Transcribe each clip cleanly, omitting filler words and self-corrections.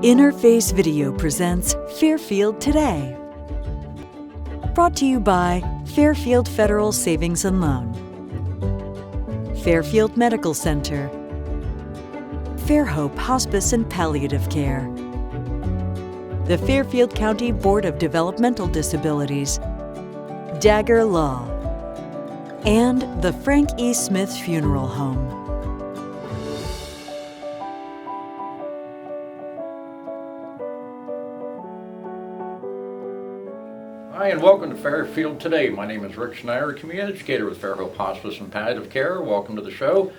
Interface Video presents Fairfield Today. Brought to you by Fairfield Federal Savings and Loan, Fairfield Medical Center, Fairhope Hospice and Palliative Care, the Fairfield County Board of Developmental Disabilities, Dagger Law, and the Frank E. Smith Funeral Home. Hi, and welcome to Fairfield Today. My name is Rick Schneider, community educator with Fairhope Hospice and Palliative Care. Welcome to the show.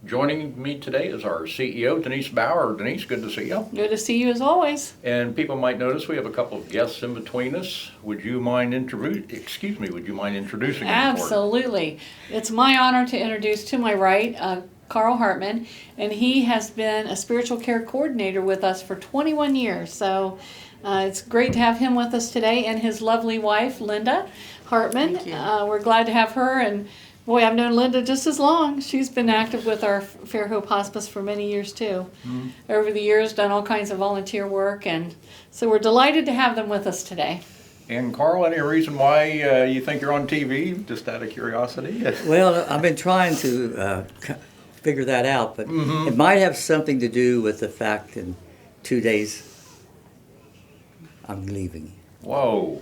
Joining me today is our CEO, Denise Bauer. Denise, good to see you. Good to see you as always. And people might notice we have a couple of guests in between us. Would you mind introducing them? Absolutely. It's my honor to introduce to my right, Karl Hartmann, and he has been a spiritual care coordinator with us for 21 years. So it's great to have him with us today, and his lovely wife, Linda Hartmann. Thank you. We're glad to have her, and boy, I've known Linda just as long. She's been active with our Fairhope Hospice for many years too. Mm-hmm. Over the years, done all kinds of volunteer work, and so we're delighted to have them with us today. And Karl, any reason why you think you're on TV, just out of curiosity? Well, I've been trying to figure that out, but it might have something to do with the fact in 2 days I'm leaving. Whoa.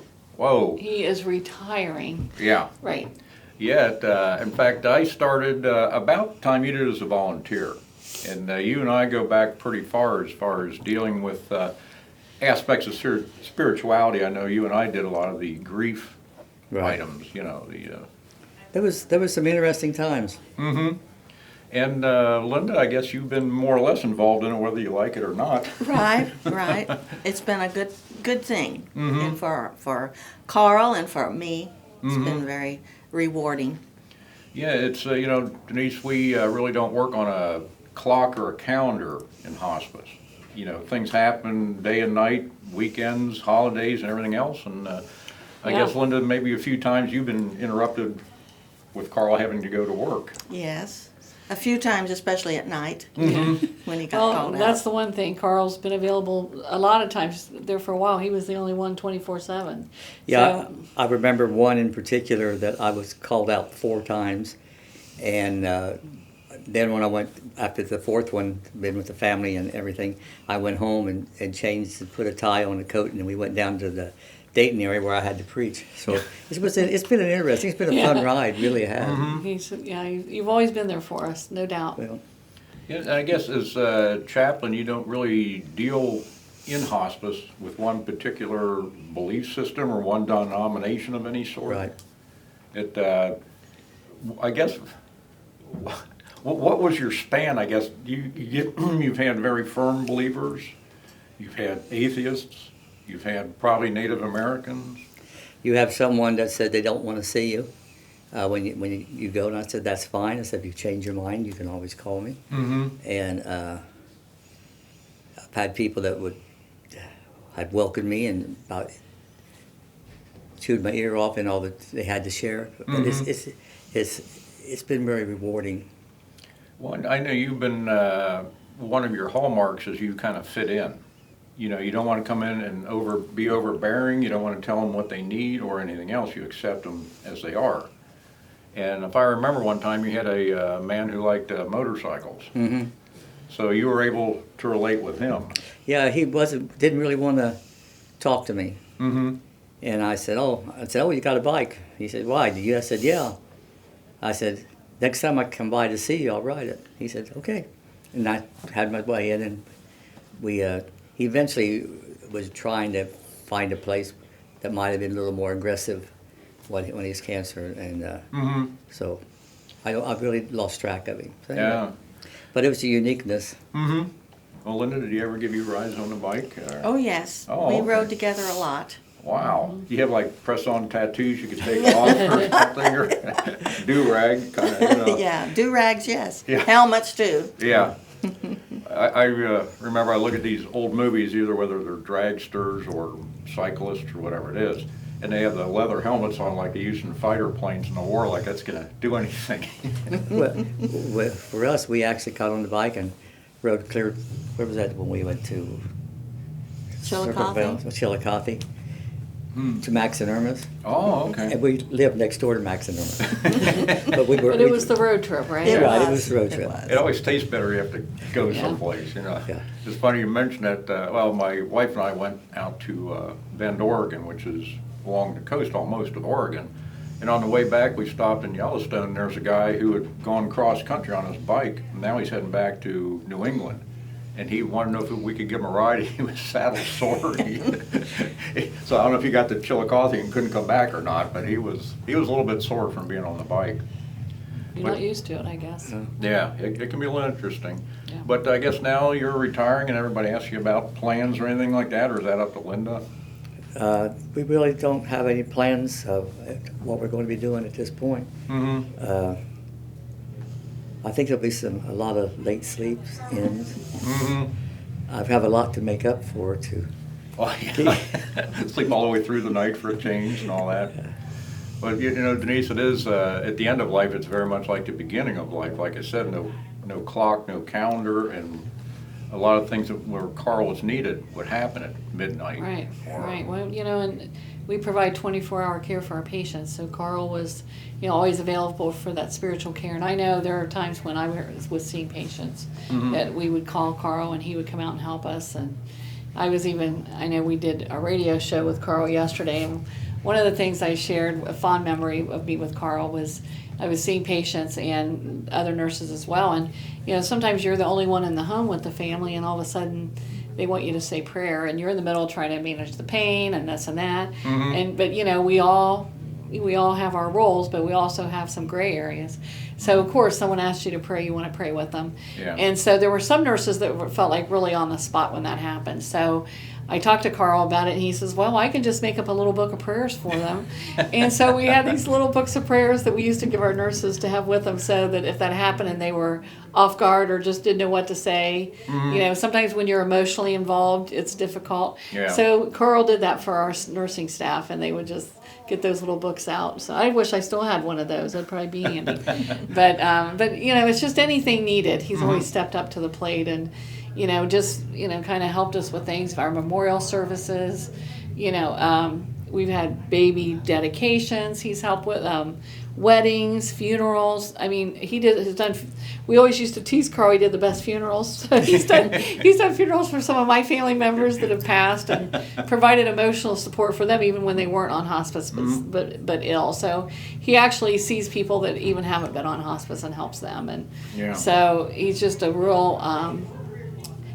He is retiring. Yeah. Right. Yeah, in fact, I started about the time you did as a volunteer. And you and I go back pretty far as dealing with aspects of spirituality. I know you and I did a lot of the grief items, you know. There was some interesting times. Mm-hmm. And Linda, I guess you've been more or less involved in it, whether you like it or not. Right. It's been a good thing, and for Karl and for me, it's been very rewarding. Yeah, it's Denise, we really don't work on a clock or a calendar in hospice. You know, things happen day and night, weekends, holidays, and everything else. And I guess, Linda, maybe a few times you've been interrupted with Karl having to go to work. Yes. A few times, especially at night, when he got called out. That's the one thing. Karl's been available a lot of times there for a while. He was the only one 24/7. Yeah, So, I remember one in particular that I was called out 4 times, and then when I went, after the 4th one, been with the family and everything, I went home and changed and put a tie on a coat, and then we went down to the Dayton area where I had to preach. So it's been an interesting, it's been a fun ride, really it has. You've always been there for us, no doubt. Well, Yeah, and I guess as chaplain, you don't really deal in hospice with one particular belief system or one denomination of any sort. right. I guess, what was your span? I guess you've had very firm believers, you've had atheists, you've had probably Native Americans. You have someone that said they don't want to see you when you go, and I said, that's fine. I said, if you change your mind, you can always call me. Mm-hmm. And I've had people that had welcomed me and about chewed my ear off and all that they had to share. But it's been very rewarding. Well, I know you've been, one of your hallmarks is you kind of fit in. You know, you don't want to come in and be overbearing. You don't want to tell them what they need or anything else. You accept them as they are. And if I remember one time, you had a man who liked motorcycles. Mm-hmm. So you were able to relate with him. Yeah, he didn't really want to talk to me. Mm-hmm. And I said, oh, you got a bike? He said, why? Do you? I said, yeah. I said, next time I come by to see you, I'll ride it. He said, okay. And I had my way in, and he eventually was trying to find a place that might have been a little more aggressive when he was cancer, and so I really lost track of him. So anyway. Yeah. But it was a uniqueness. Mm-hmm. Well, Linda, did he ever give you rides on the bike? Oh, yes. Oh, we okay. rode together a lot. Wow. Do you have like press-on tattoos you could take off or something, or do-rag kind of? You know. Yeah, do-rags, yes. Yeah. Helmets, too. Yeah. I remember I look at these old movies, either whether they're dragsters or cyclists or whatever it is, and they have the leather helmets on like they use in fighter planes in the war, like that's going to do anything. Well, for us, we actually got on the bike and rode clear. Where was that when we went to Chillicothe, to Max and Irma's. Oh, okay. And we lived next door to Max and Irma's. But But it was the road trip, right? It Right, was. it was the road trip. was. It always tastes better you have to go Yeah. someplace, you know. Yeah. It's funny you mentioned that, well, my wife and I went out to Bend, Oregon, which is along the coast almost of Oregon. And on the way back, we stopped in Yellowstone, and there's a guy who had gone cross-country on his bike, and now he's heading back to New England. And he wanted to know if we could give him a ride. He was saddle sore. So I don't know if he got to Chillicothe and couldn't come back or not, but he was a little bit sore from being on the bike. You're not used to it, I guess. Yeah, it can be a little interesting. Yeah. But I guess now you're retiring and everybody asks you about plans or anything like that, or is that up to Linda? We really don't have any plans of what we're going to be doing at this point. Mm-hmm. I think there'll be a lot of late sleeps ins. Mm-hmm. I have a lot to make up for too. Oh, yeah. Sleep all the way through the night for a change and all that. But you know, Denise, it is at the end of life. It's very much like the beginning of life. Like I said, no clock, no calendar, and a lot of things that where Carl was needed would happen at midnight. Right, or- right. Well, you know, and we provide 24-hour care for our patients, so Carl was, you know, always available for that spiritual care. And I know there are times when I was seeing patients that we would call Carl and he would come out and help us. And I know we did a radio show with Carl yesterday, and one of the things I shared, a fond memory of me with Carl, was I was seeing patients and other nurses as well. And, you know, sometimes you're the only one in the home with the family, and all of a sudden they want you to say prayer, and you're in the middle trying to manage the pain and this and that. But, you know, we all have our roles, but we also have some gray areas. So, of course, someone asks you to pray, you want to pray with them. Yeah. And so there were some nurses that felt like really on the spot when that happened. So I talked to Carl about it, and he says, well, I can just make up a little book of prayers for them. And so we had these little books of prayers that we used to give our nurses to have with them, so that if that happened and they were off guard or just didn't know what to say, you know, sometimes when you're emotionally involved, it's difficult. Yeah. So Carl did that for our nursing staff, and they would just get those little books out. So I wish I still had one of those. That'd probably be handy. But you know, it's just anything needed. He's always stepped up to the plate, and you know, just, you know, kind of helped us with things, our memorial services. You know, we've had baby dedications. He's helped with weddings, funerals. I mean, he's done. We always used to tease Carl. He did the best funerals. So he's done funerals for some of my family members that have passed, and provided emotional support for them even when they weren't on hospice, but ill. So he actually sees people that even haven't been on hospice and helps them. And Yeah. so he's just a real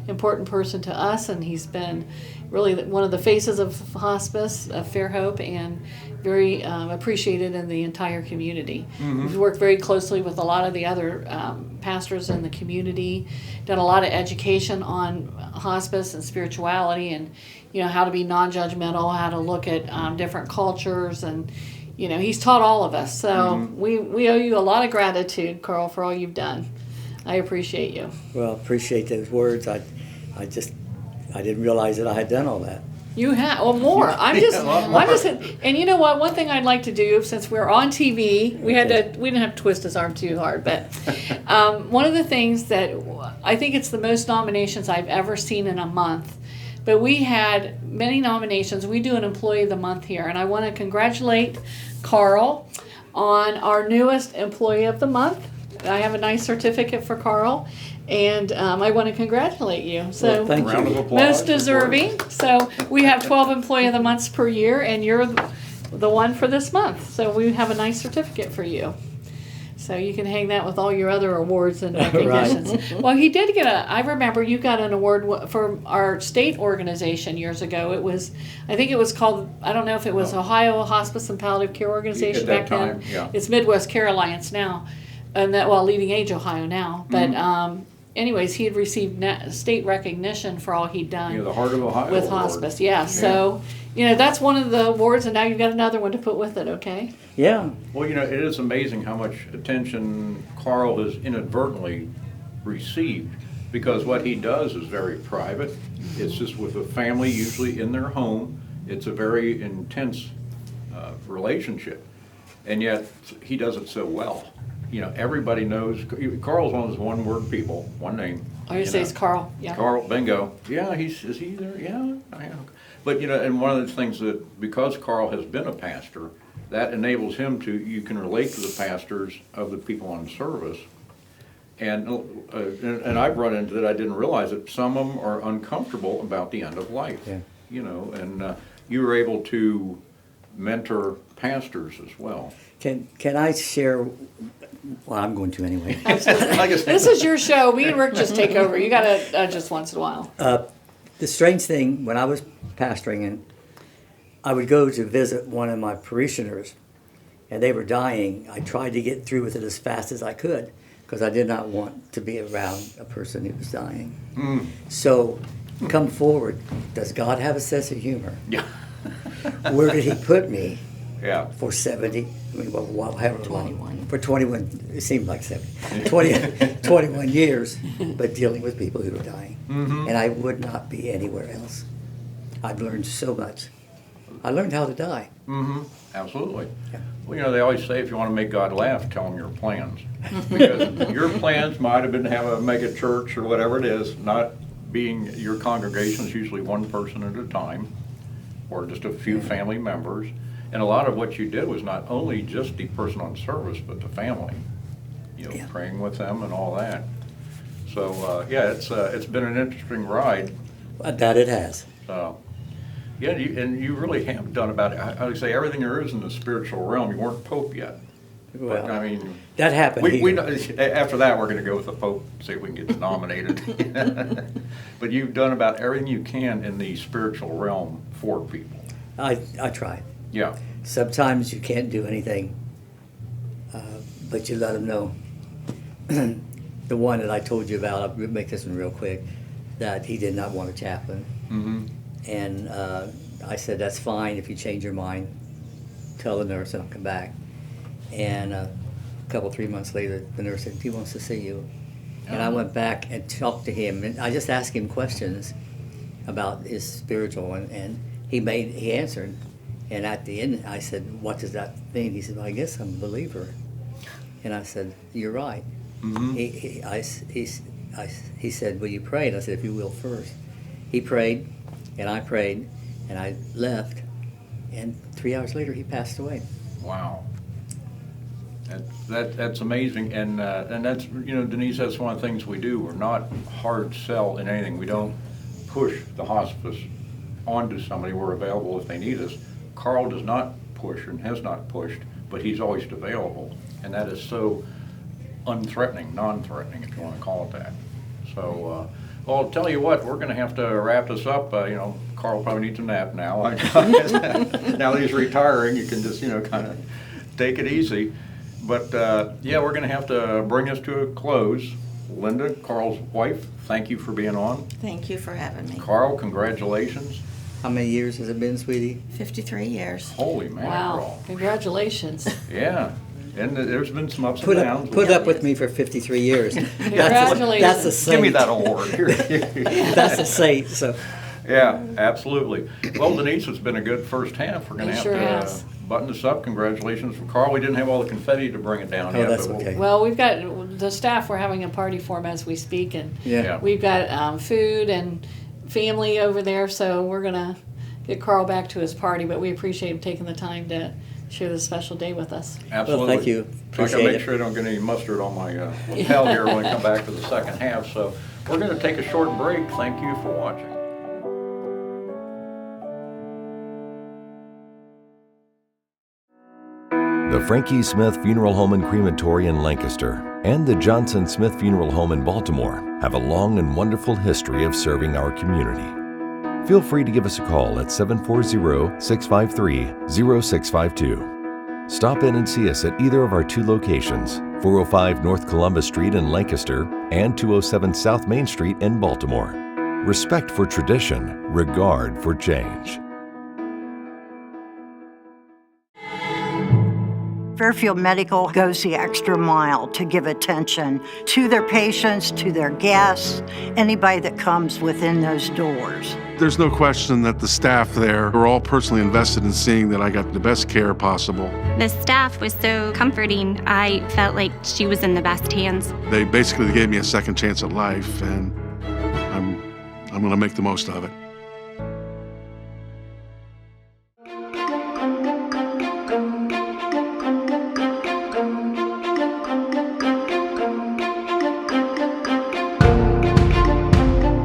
important person to us, and he's been really one of the faces of hospice, of Fairhope, and very appreciated in the entire community. We've worked very closely with a lot of the other pastors in the community, done a lot of education on hospice and spirituality, and you know, how to be non-judgmental, how to look at different cultures, and you know, he's taught all of us. So we owe you a lot of gratitude, Carl, for all you've done. I appreciate you. Well, appreciate those words. I didn't realize that I had done all that. You have, well, more. I'm just, and you know what? One thing I'd like to do, since we're on TV, we didn't have to twist his arm too hard, but one of the things that I think it's the most nominations I've ever seen in a month. But we had many nominations. We do an Employee of the Month here, and I want to congratulate Carl on our newest Employee of the Month. I have a nice certificate for Carl, and I want to congratulate you. So, Well, thank Round you. of applause. most deserving. So we have 12 Employee of the Months per year, and you're the one for this month. So we have a nice certificate for you. So you can hang that with all your other awards and recognitions. Well, he did get I remember you got an award for our state organization years ago. It was, I think it was called, I don't know if it was Ohio Hospice and Palliative Care Organization At that back time, then. yeah. It's Midwest Care Alliance now, and that, well, Leading Age Ohio now. But anyways, he had received state recognition for all he'd done. You know, the Heart of Ohio With Award. hospice, yeah. So, you know, that's one of the awards, and now you've got another one to put with it, okay? Yeah. Well, you know, it is amazing how much attention Carl has inadvertently received, because what he does is very private. It's just with a family, usually in their home. It's a very intense relationship, and yet he does it so well. You know, everybody knows. Carl's one of those one-word people, one name, Oh, you say it's Carl, yeah. Carl, bingo. Yeah, is he there? Yeah, I am. But, and one of the things that, because Carl has been a pastor, that enables him you can relate to the pastors of the people on service. And I've run into that. I didn't realize that some of them are uncomfortable about the end of life. Yeah. And you were able to mentor pastors as well. Can I share? Well, I'm going to anyway. This is your show. Me and Rick just take over. You gotta just once in a while. The strange thing, when I was pastoring, and I would go to visit one of my parishioners, and they were dying. I tried to get through with it as fast as I could because I did not want to be around a person who was dying. So, come forward. Does God have a sense of humor? Yeah. Where did He put me? Yeah. For 70, however 21. long. For 21, it seemed like 70. 21 years, but dealing with people who were dying. And I would not be anywhere else. I've learned so much. I learned how to die. Absolutely. Yeah. Well, they always say if you want to make God laugh, tell him your plans. Because your plans might have been to have a mega church or whatever it is, not being your congregation is usually one person at a time, or just a few family members. And a lot of what you did was not only just the person on service, but the family, praying with them and all that. So, it's been an interesting ride. That it has. So, and you really have done about, I would say, everything there is in the spiritual realm. You weren't Pope yet. Well, But, I mean, that happened. after that, we're going to go with the Pope, see if we can get nominated. But you've done about everything you can in the spiritual realm for people. I try. Yeah. Sometimes you can't do anything, but you let them know. The one that I told you about, I'll make this one real quick, that he did not want a chaplain. And I said, that's fine if you change your mind. Tell the nurse and I'll come back. And a couple, 3 months later, the nurse said, he wants to see you. And I went back and talked to him, and I just asked him questions about his spiritual, and he answered. And at the end, I said, what does that mean? He said, well, I guess I'm a believer. And I said, you're right. He said, will you pray? And I said, if you will first. He prayed, and I left. And 3 hours later, he passed away. Wow. That's amazing. And that's, Denise, that's one of the things we do. We're not hard sell in anything. We don't push the hospice onto somebody. We're available if they need us. Carl does not push and has not pushed, but he's always available. And that is so unthreatening, non-threatening, if you want to call it that. So, well, I'll tell you what, we're going to have to wrap this up. Carl probably needs a nap now. Now that he's retiring, you can just, kind of take it easy. But, we're going to have to bring this to a close. Linda, Carl's wife, thank you for being on. Thank you for having me. Carl, congratulations. How many years has it been, sweetie? 53 years. Holy mackerel. Wow, congratulations. Yeah, and there's been some ups and downs. Put up with me for 53 years. Congratulations. That's a saint. Give me that award. That's a saint. So. Yeah, absolutely. Well, Denise, it's been a good first half. We're going to have Sure to has. button this up. Congratulations for Carl. We didn't have all the confetti to bring it down yet. That's but okay. Well, we've got the staff. We're having a party for him as we speak, and Yeah. we've got food and family over there. So we're gonna get Carl back to his party. But we appreciate him taking the time to share this special day with us. Absolutely. Well, thank you. I got Appreciate to make it. sure I don't get any mustard on my lapel here when we come back to the second half. So we're going to take a short break. Thank you for watching. The Frankie Smith Funeral Home and Crematory in Lancaster and the Johnson Smith Funeral Home in Baltimore have a long and wonderful history of serving our community. Feel free to give us a call at 740-653-0652. Stop in and see us at either of our two locations, 405 North Columbus Street in Lancaster and 207 South Main Street in Baltimore. Respect for tradition, regard for change. Fairfield Medical goes the extra mile to give attention to their patients, to their guests, anybody that comes within those doors. There's no question that the staff there are all personally invested in seeing that I got the best care possible. The staff was so comforting. I felt like she was in the best hands. They basically gave me a second chance at life, and I'm going to make the most of it.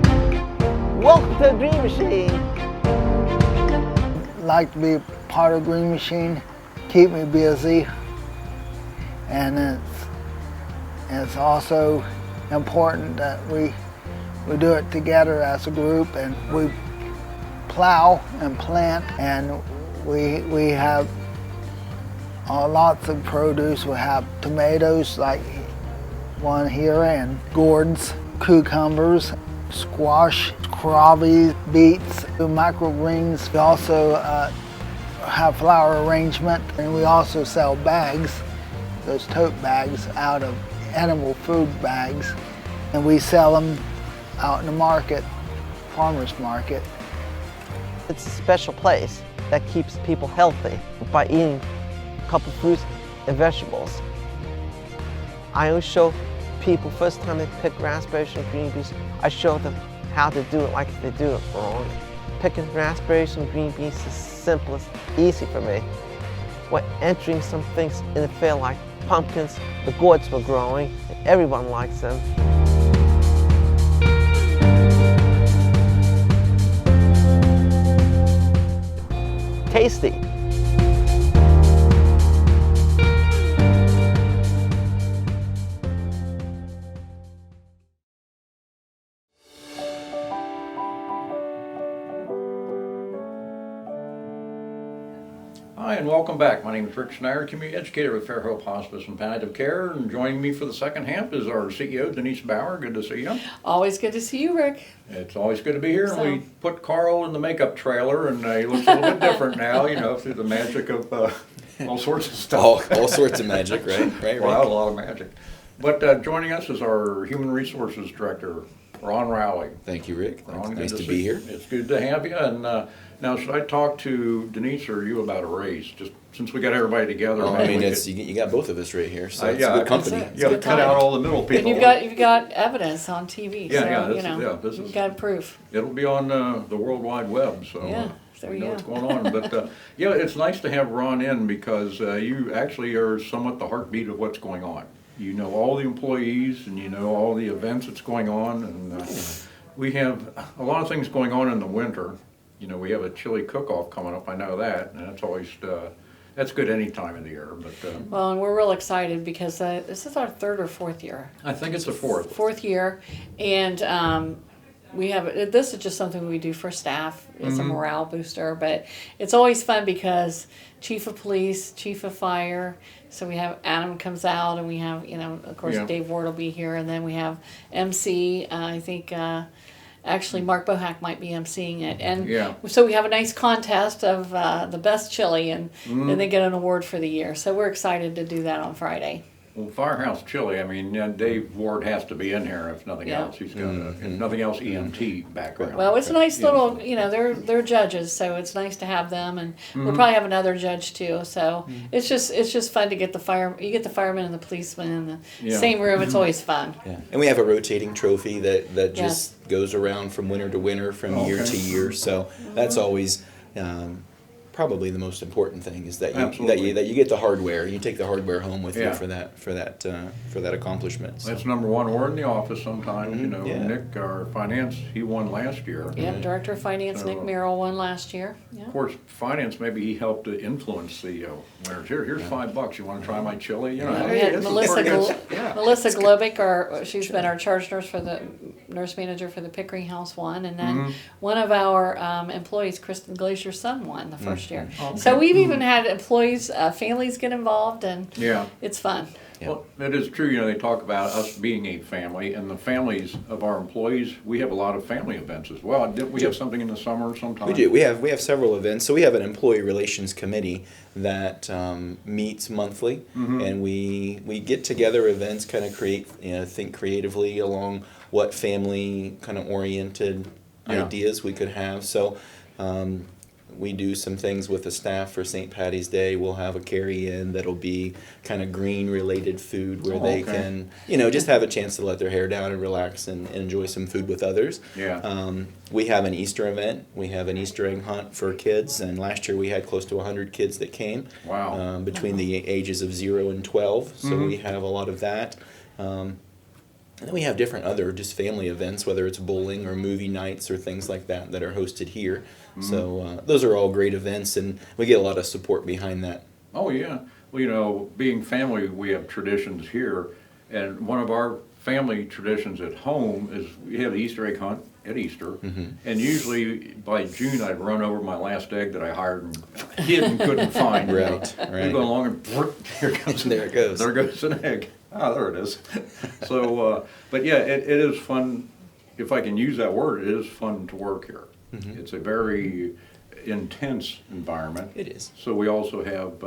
Welcome to the Dream Machine. Like to be part of Dream Machine, keep me busy, and it's also important that we do it together as a group, and we plow and plant, and we have lots of produce. We have tomatoes like one here, and gourds, cucumbers, squash, crawfish, beets, microgreens. We also have flower arrangement, and we also sell bags, those tote bags out of animal food bags, and we sell them out in the market, farmers market. It's a special place that keeps people healthy by eating a couple fruits and vegetables. I always show people, first time they pick raspberries and green beans, I show them how to do it like they do it wrong. Picking raspberries and green beans is simple, it's easy for me. We're entering some things in the fair like pumpkins, the gourds were growing, and everyone likes them. Tasty. Hi, and welcome back. My name is Rick Schneider, community educator with Fairhope Hospice and Palliative Care, and joining me for the second half is our CEO, Denise Bauer. Good to see you. Always good to see you, Rick. It's always good to be here, So- and we put Carl in the makeup trailer, and he looks a little bit different now, you know, through the magic of all sorts of stuff. All sorts of magic, right? Right, Wow, a lot of magic. But joining us is our Human Resources Director, Ron Rowley. Thank you, Rick. Ron, Nice good to see be you. here. It's good to have you. And now, should I talk to Denise or you about a raise? Just since we got everybody together. Oh, I maybe mean, we it's could- you got both of us right here, so it's yeah, good company. That's it. You got to good cut time. out all the middle people. And you've got evidence on TV. Yeah, so, yeah, this you is- know, yeah, this is- you've got proof. It'll be on the World Wide Web, so Yeah, there we you know go. what's going on. But yeah, it's nice to have Ron in because you actually are somewhat the heartbeat of what's going on. You know all the employees and you know all the events that's going on, and we have a lot of things going on in the winter. You know, we have a chili cook-off coming up. I know that, and that's always that's good any time of the year. But Well, and we're real excited because this is our third or fourth year. I think it's the fourth. Fourth year, and we have this is just something we do for staff. It's a morale booster, but it's always fun because chief of police, chief of fire. So we have Adam comes out, and we have of course Yeah. Dave Ward will be here, and then we have MC. I think. Actually, Mark Bohack might be emceeing it, and Yeah. so we have a nice contest of the best chili, and they get an award for the year. So we're excited to do that on Friday. Well, Firehouse Chili, I mean, Dave Ward has to be in here if nothing Yeah. else. He's got if nothing else, EMT background. Well, it's a nice little, they're judges, so it's nice to have them, and we'll probably have another judge too. So it's just fun to get you get the firemen and the policemen in the Yeah. same room. It's always fun. Yeah. And we have a rotating trophy that Yes. just goes around from winter to winter, from year Okay. to year. So that's always probably the most important thing is that you get the hardware. You take the hardware home with Yeah. you for that accomplishment. So. That's number one. We're in the office sometimes. You know, Yeah. Nick, our finance, he won last year. Yep, Director of Finance Nick Merrill won last year. Yeah. Of course, finance, maybe he helped to influence the winners. Here's $5. You want to try my chili? You know, We hey, had this is Melissa pretty good. Yeah. Melissa Globick, she's been our charge nurse for the nurse manager for the Pickering House won, and then one of our employees, Kristen Glazier's son, won the first year. Okay. So we've even had employees, families get involved, and Yeah. it's fun. Yeah. Well, it is true, they talk about us being a family, and the families of our employees, we have a lot of family events as well. Didn't we have something in the summer sometime? We do. We have several events. So we have an employee relations committee that meets monthly, and we get together events, kind of think creatively along what family kind of oriented ideas we could have. So we do some things with the staff for St. Patty's Day. We'll have a carry-in that'll be kind of green-related food where they can, just have a chance to let their hair down and relax and enjoy some food with others. Yeah. We have an Easter event. We have an Easter egg hunt for kids, and last year we had close to 100 kids that came. Wow. Between the ages of 0 and 12, so we have a lot of that. And then we have different other just family events, whether it's bowling or movie nights or things like that are hosted here. So those are all great events, and we get a lot of support behind that. Oh, yeah. Well, being family, we have traditions here, and one of our family traditions at home is we have the Easter egg hunt at Easter, and usually by June I'd run over my last egg that I hired and hid and couldn't find. Right. We go along and there it goes. There goes an egg. Ah, there it is. So, but yeah, it is fun, if I can use that word, it is fun to work here. It's a very intense environment. It is. So we also have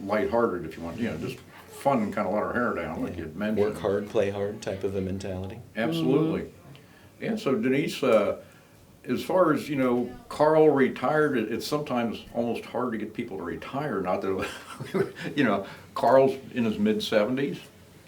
lighthearted, if you want, just fun, kind of let our hair down, like you mentioned. Work hard, play hard type of a mentality. Absolutely. Yeah, so Denise, as far as, Carl retired, it's sometimes almost hard to get people to retire. Not that, Carl's in his mid-70s,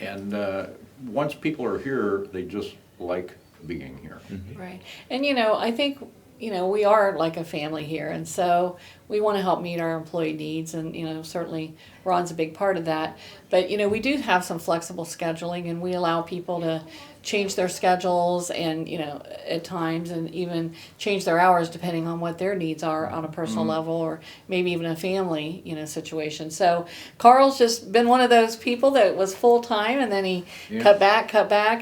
and once people are here, they just like being here. Right. And, I think, we are like a family here, and so we want to help meet our employee needs, and, certainly Ron's a big part of that. But, we do have some flexible scheduling, and we allow people to change their schedules and, at times, and even change their hours depending on what their needs are on a personal level, or maybe even a family, situation. So Carl's just been one of those people that was full-time, and then he cut back,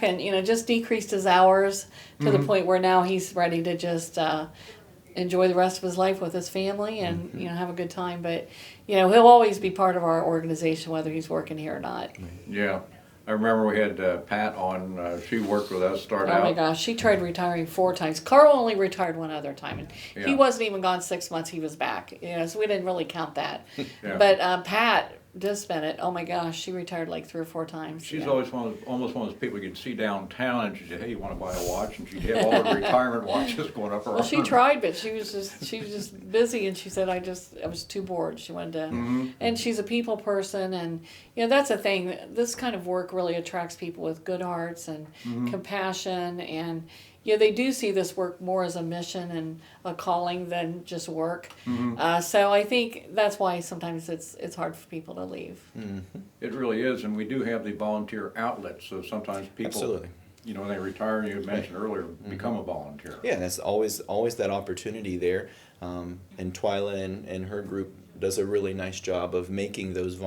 and, just decreased his hours to the point where now he's ready to just enjoy the rest of his life with his family and, have a good time. But, he'll always be part of our organization, whether he's working here or not. Yeah. I remember we had Pat on, she worked with us, started out. Oh my gosh, she tried retiring 4 times. Carl only retired 1 other time, and he wasn't even gone 6 months, he was back. So we didn't really count that. But Pat just spent it. Oh my gosh, she retired like 3 or 4 times. She's always almost one of those people you can see downtown, and she'd say, "Hey, you want to buy a watch?" And she'd have all the retirement watches going up around. Well, she tried, but she was just busy, and she said, I was too bored. She wanted to, and she's a people person, and that's the thing. This kind of work really attracts people with good hearts and compassion, and they do see this work more as a mission and a calling than just work. So I think that's why sometimes it's hard for people to leave. It really is, and we do have the volunteer outlet, so sometimes people, Absolutely. When they retire, you had mentioned earlier, become a volunteer. Yeah, that's always that opportunity there. And Twyla and her group does a really nice job of making those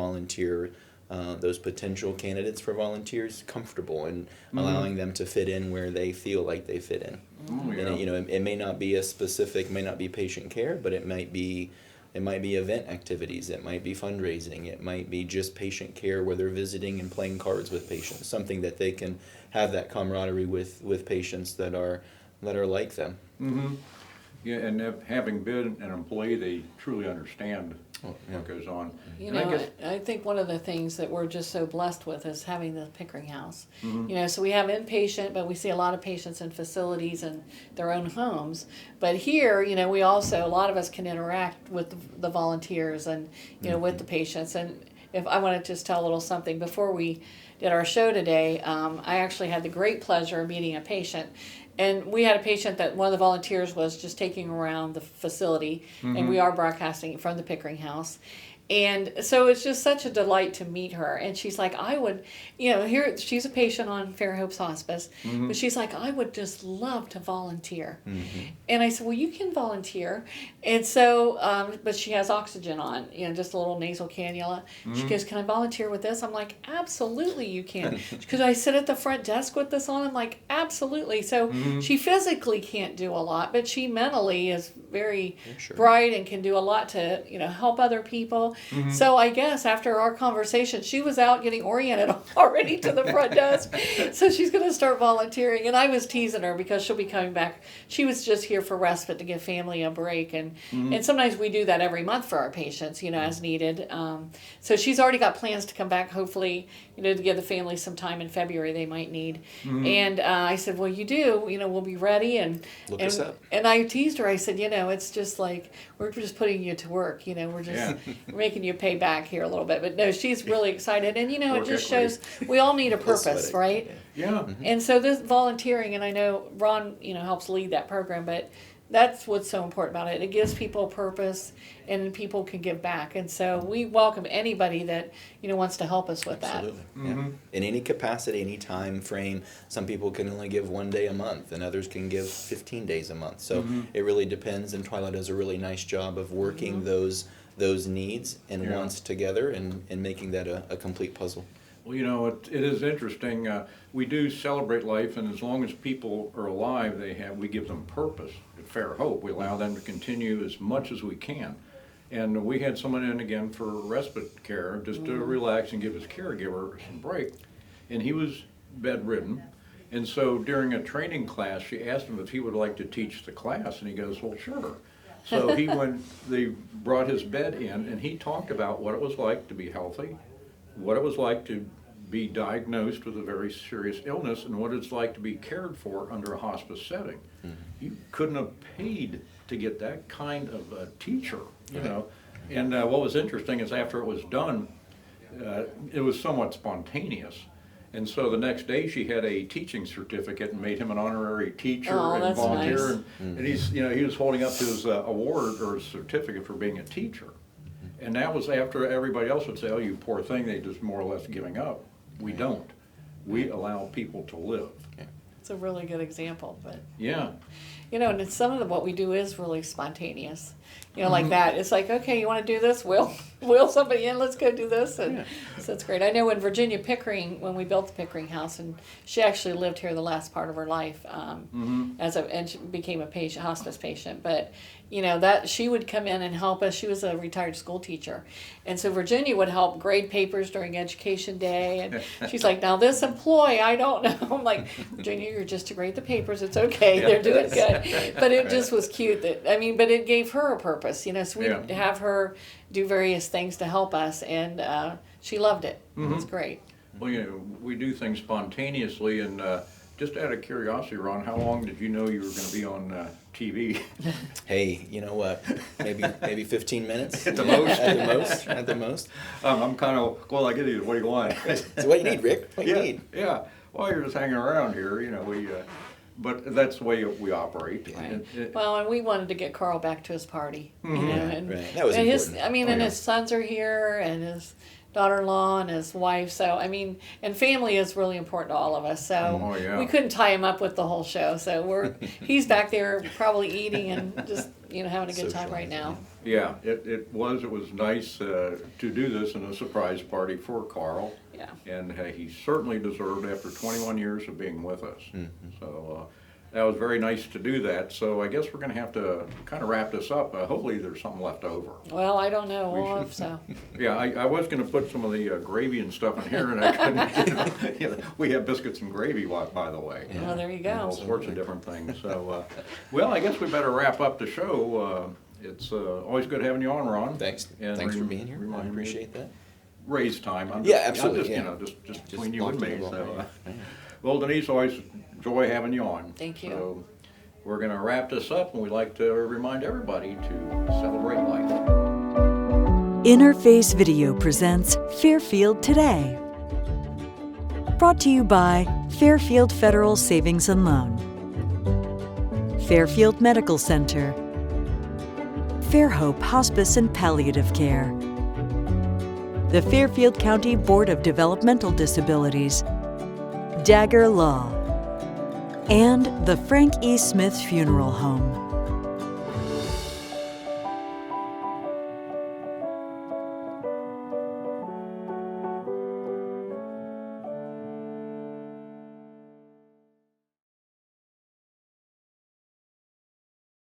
those potential candidates for volunteers comfortable and allowing them to fit in where they feel like they fit in. And it may not be may not be patient care, but it might be event activities, it might be fundraising, it might be just patient care where they're visiting and playing cards with patients, something that they can have that camaraderie with patients that are like them. Yeah, and having been an employee, they truly understand what goes on. I think one of the things that we're just so blessed with is having the Pickering House. So we have inpatient, but we see a lot of patients in facilities and their own homes. But here, we also, a lot of us can interact with the volunteers and, with the patients. And if I want to just tell a little something, before we did our show today, I actually had the great pleasure of meeting a patient. And we had a patient that one of the volunteers was just taking around the facility, and we are broadcasting from the Pickering House. And so it's just such a delight to meet her. And she's like, I would, here, she's a patient on Fairhope's Hospice, but she's like, I would just love to volunteer. And I said, well, you can volunteer. And so, but she has oxygen on, just a little nasal cannula. She goes, can I volunteer with this? I'm like, absolutely you can. Could I sit at the front desk with this on? I'm like, absolutely. So she physically can't do a lot, but she mentally is very sure. bright and can do a lot to, help other people. So I guess after our conversation, she was out getting oriented already to the front desk. So she's going to start volunteering. And I was teasing her because she'll be coming back. She was just here for respite to give family a break. And sometimes we do that every month for our patients, as needed. So she's already got plans to come back, hopefully, to give the family some time in February they might need. And I said, well, you do, we'll be ready. And Look us up. And I teased her. I said, it's just like we're just putting you to work. We're just we're making you pay back here a little bit. But no, she's really excited. And it just shows we all need a purpose, right? Yeah. And so this volunteering, and I know Ron, helps lead that program, but that's what's so important about it. It gives people a purpose, and people can give back. And so we welcome anybody that wants to help us with Absolutely. that. Yeah. In any capacity, any time frame, some people can only give 1 day a month, and others can give 15 days a month. So it really depends. And Twyla does a really nice job of working those needs and wants together and making that a complete puzzle. Well, it is interesting. We do celebrate life, and as long as people are alive, we give them purpose. At Fairhope, we allow them to continue as much as we can. And we had someone in again for respite care, just to relax and give his caregiver some break. And he was bedridden. And so during a training class, she asked him if he would like to teach the class, and he goes, well, sure. So they brought his bed in, and he talked about what it was like to be healthy, what it was like to be diagnosed with a very serious illness, and what it's like to be cared for under a hospice setting. You couldn't have paid to get that kind of a teacher, And what was interesting is after it was done, it was somewhat spontaneous. And so the next day she had a teaching certificate and made him an honorary teacher and volunteer. Nice. And he's, he was holding up his award or his certificate for being a teacher. And that was after everybody else would say, oh, you poor thing, they just more or less giving up. We don't. We allow people to live. It's a really good example, but Yeah. and it's some of what we do is really spontaneous. Like that. It's like, okay, you want to do this? Will somebody in? Let's go do this. And so it's great. I know in Virginia Pickering, when we built the Pickering house, and she actually lived here the last part of her life, and she became a hospice patient. But that she would come in and help us. She was a retired school teacher, and so Virginia would help grade papers during education day. And she's like, now this employee, I don't know. I'm like, Virginia, you're just to grade the papers. It's okay. They're doing good. But it just was cute but it gave her a purpose. So we'd have her do various things to help us, and she loved it. It was great. Well, we do things spontaneously, and just out of curiosity, Ron, how long did you know you were going to be on TV? Hey, you know what? Maybe 15 minutes At the most. At the most. I'm kind of, well, I get you. What do you want? It's what you need, Rick. What you need. Yeah. Well, you're just hanging around here, but that's the way we operate. Right. And we wanted to get Carl back to his party. And, Right. That was and important. and his sons are here, and his daughter-in-law and his wife. So and family is really important to all of us. So we couldn't tie him up with the whole show. So he's back there probably eating and just having a good time right now. Yeah, it was nice to do this in a surprise party for Carl. Yeah. And he certainly deserved after 21 years of being with us. So that was very nice to do that. So I guess we're going to have to kind of wrap this up. Hopefully there's something left over. Well, I don't know. We'll hope so. Yeah, I was going to put some of the gravy and stuff in here, and I couldn't. We have biscuits and gravy, by the way. Well, there you go. All sorts of different things. So, well, I guess we better wrap up the show. It's always good having you on, Ron. Thanks. Thanks for being here. I appreciate that. Raise time. Absolutely. Just between you and me. So, well, Denise, always enjoy having you on. Thank you. So we're going to wrap this up, and we'd like to remind everybody to celebrate life. Interface Video presents Fairfield Today. Brought to you by Fairfield Federal Savings and Loan, Fairfield Medical Center, Fairhope Hospice and Palliative Care, the Fairfield County Board of Developmental Disabilities, Dagger Law, and the Frank E. Smith Funeral Home.